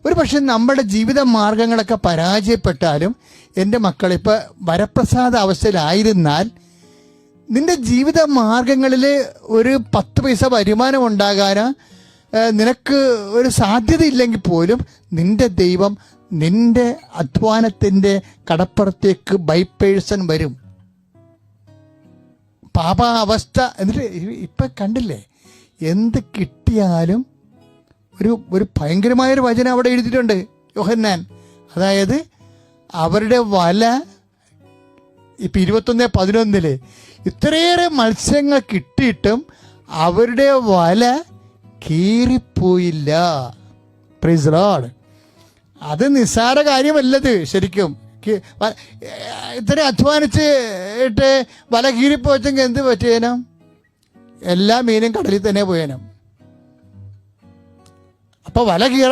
ഒരു പക്ഷെ നമ്മുടെ ജീവിത മാർഗങ്ങളൊക്കെ പരാജയപ്പെട്ടാലും എൻ്റെ മക്കളിപ്പോൾ വരപ്രസാദ അവസ്ഥയിലായിരുന്നാൽ നിൻ്റെ ജീവിത മാർഗങ്ങളിൽ ഒരു 10 പൈസ വരുമാനം ഉണ്ടാകാൻ നിനക്ക് ഒരു സാധ്യതയില്ലെങ്കിൽ പോലും നിൻ്റെ ദൈവം നിൻ്റെ അധ്വാനത്തിൻ്റെ കടപ്പുറത്തേക്ക് ബൈ പേഴ്സൺ വരും. പാപാവസ്ഥ എന്നിട്ട് ഇപ്പം കണ്ടില്ലേ, എന്ത് കിട്ടിയാലും ഒരു ഭയങ്കരമായൊരു വചനം അവിടെ എഴുതിയിട്ടുണ്ട് യോഹന്നാൻ. അതായത് അവരുടെ വല ഇപ്പം 21:11 ഇത്രയേറെ മത്സ്യങ്ങൾ കിട്ടിയിട്ടും അവരുടെ വല കീറിപ്പോയില്ല. Praise the Lord. അത് നിസ്സാര കാര്യമല്ലത്. ശരിക്കും ഇത്ര അധ്വാനിച്ചിട്ട് വല കീറിപ്പോച്ചെങ്കിൽ എന്ത് പറ്റിയേനം? എല്ലാ മീനും കടലിൽ തന്നെ പോയേനം. അപ്പോൾ വല കീറ